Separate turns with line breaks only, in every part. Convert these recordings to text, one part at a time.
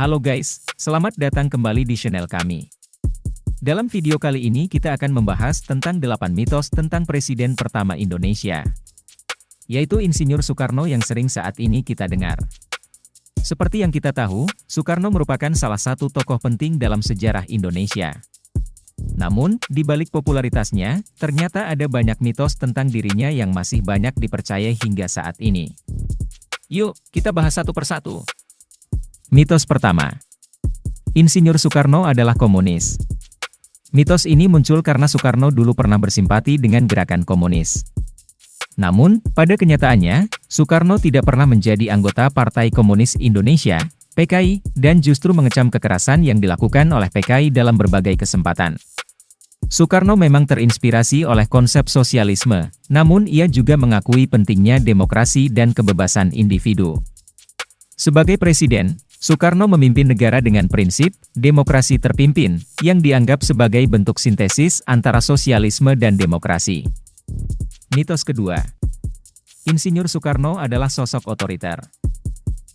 Halo guys, selamat datang kembali di channel kami. Dalam video kali ini kita akan membahas tentang 8 mitos tentang Presiden pertama Indonesia, yaitu Insinyur Soekarno yang sering saat ini kita dengar. Seperti yang kita tahu, Soekarno merupakan salah satu tokoh penting dalam sejarah Indonesia. Namun, di balik popularitasnya, ternyata ada banyak mitos tentang dirinya yang masih banyak dipercaya hingga saat ini. Yuk, kita bahas satu persatu. Mitos pertama. Insinyur Soekarno adalah komunis. Mitos ini muncul karena Soekarno dulu pernah bersimpati dengan gerakan komunis. Namun, pada kenyataannya, Soekarno tidak pernah menjadi anggota Partai Komunis Indonesia, PKI, dan justru mengecam kekerasan yang dilakukan oleh PKI dalam berbagai kesempatan. Soekarno memang terinspirasi oleh konsep sosialisme, namun ia juga mengakui pentingnya demokrasi dan kebebasan individu. Sebagai presiden, Soekarno memimpin negara dengan prinsip demokrasi terpimpin, yang dianggap sebagai bentuk sintesis antara sosialisme dan demokrasi. Mitos kedua. Insinyur Soekarno adalah sosok otoriter.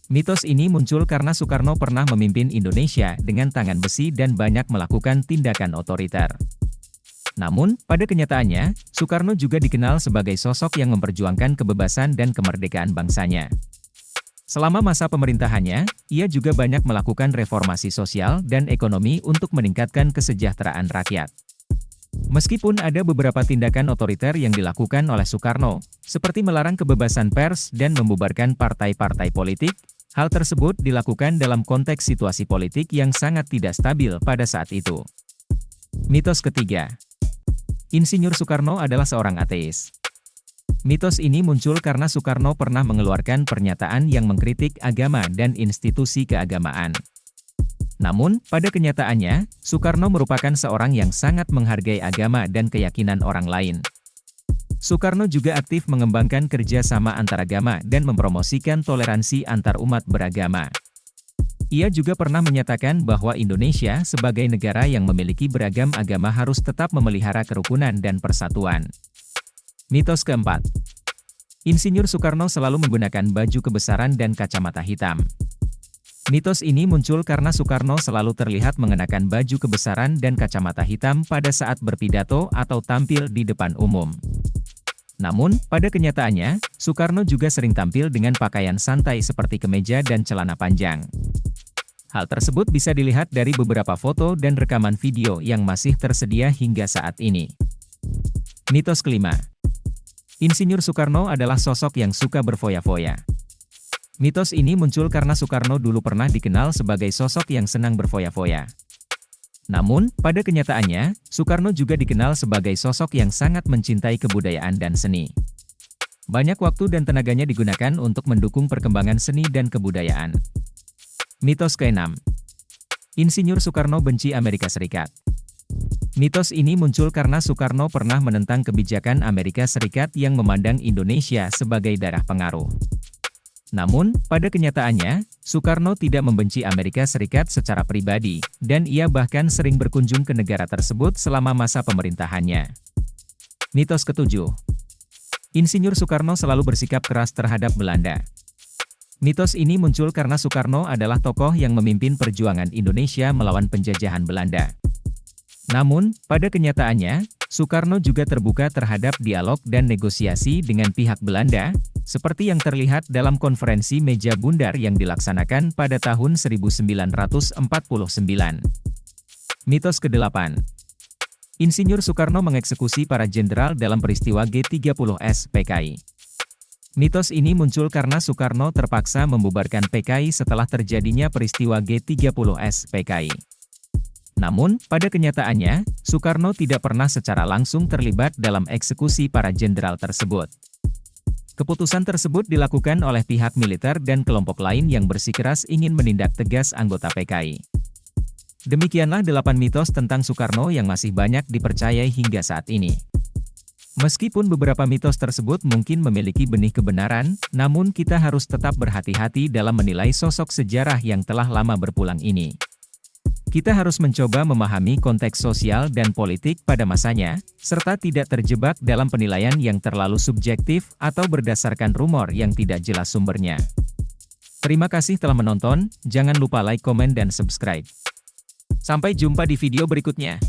Mitos ini muncul karena Soekarno pernah memimpin Indonesia dengan tangan besi dan banyak melakukan tindakan otoriter. Namun, pada kenyataannya, Soekarno juga dikenal sebagai sosok yang memperjuangkan kebebasan dan kemerdekaan bangsanya. Selama masa pemerintahannya, ia juga banyak melakukan reformasi sosial dan ekonomi untuk meningkatkan kesejahteraan rakyat. Meskipun ada beberapa tindakan otoriter yang dilakukan oleh Soekarno, seperti melarang kebebasan pers dan membubarkan partai-partai politik, hal tersebut dilakukan dalam konteks situasi politik yang sangat tidak stabil pada saat itu. Mitos ketiga. Insinyur Soekarno adalah seorang ateis. Mitos ini muncul karena Soekarno pernah mengeluarkan pernyataan yang mengkritik agama dan institusi keagamaan. Namun, pada kenyataannya, Soekarno merupakan seorang yang sangat menghargai agama dan keyakinan orang lain. Soekarno juga aktif mengembangkan kerjasama antaragama dan mempromosikan toleransi antar umat beragama. Ia juga pernah menyatakan bahwa Indonesia sebagai negara yang memiliki beragam agama harus tetap memelihara kerukunan dan persatuan. Mitos keempat. Insinyur Soekarno selalu menggunakan baju kebesaran dan kacamata hitam. Mitos ini muncul karena Soekarno selalu terlihat mengenakan baju kebesaran dan kacamata hitam pada saat berpidato atau tampil di depan umum. Namun, pada kenyataannya, Soekarno juga sering tampil dengan pakaian santai seperti kemeja dan celana panjang. Hal tersebut bisa dilihat dari beberapa foto dan rekaman video yang masih tersedia hingga saat ini. Mitos kelima. Insinyur Soekarno adalah sosok yang suka berfoya-foya. Mitos ini muncul karena Soekarno dulu pernah dikenal sebagai sosok yang senang berfoya-foya. Namun, pada kenyataannya, Soekarno juga dikenal sebagai sosok yang sangat mencintai kebudayaan dan seni. Banyak waktu dan tenaganya digunakan untuk mendukung perkembangan seni dan kebudayaan. Mitos keenam. Insinyur Soekarno benci Amerika Serikat. Mitos ini muncul karena Soekarno pernah menentang kebijakan Amerika Serikat yang memandang Indonesia sebagai daerah pengaruh. Namun, pada kenyataannya, Soekarno tidak membenci Amerika Serikat secara pribadi, dan ia bahkan sering berkunjung ke negara tersebut selama masa pemerintahannya. Mitos ketujuh. Insinyur Soekarno selalu bersikap keras terhadap Belanda. Mitos ini muncul karena Soekarno adalah tokoh yang memimpin perjuangan Indonesia melawan penjajahan Belanda. Namun, pada kenyataannya, Soekarno juga terbuka terhadap dialog dan negosiasi dengan pihak Belanda, seperti yang terlihat dalam konferensi meja bundar yang dilaksanakan pada tahun 1949. Mitos ke-8. Insinyur Soekarno mengeksekusi para jenderal dalam peristiwa G30S PKI. Mitos ini muncul karena Soekarno terpaksa membubarkan PKI setelah terjadinya peristiwa G30S PKI. Namun, pada kenyataannya, Soekarno tidak pernah secara langsung terlibat dalam eksekusi para jenderal tersebut. Keputusan tersebut dilakukan oleh pihak militer dan kelompok lain yang bersikeras ingin menindak tegas anggota PKI. Demikianlah 8 mitos tentang Soekarno yang masih banyak dipercayai hingga saat ini. Meskipun beberapa mitos tersebut mungkin memiliki benih kebenaran, namun kita harus tetap berhati-hati dalam menilai sosok sejarah yang telah lama berpulang ini. Kita harus mencoba memahami konteks sosial dan politik pada masanya, serta tidak terjebak dalam penilaian yang terlalu subjektif atau berdasarkan rumor yang tidak jelas sumbernya. Terima kasih telah menonton, jangan lupa like, komen, dan subscribe. Sampai jumpa di video berikutnya.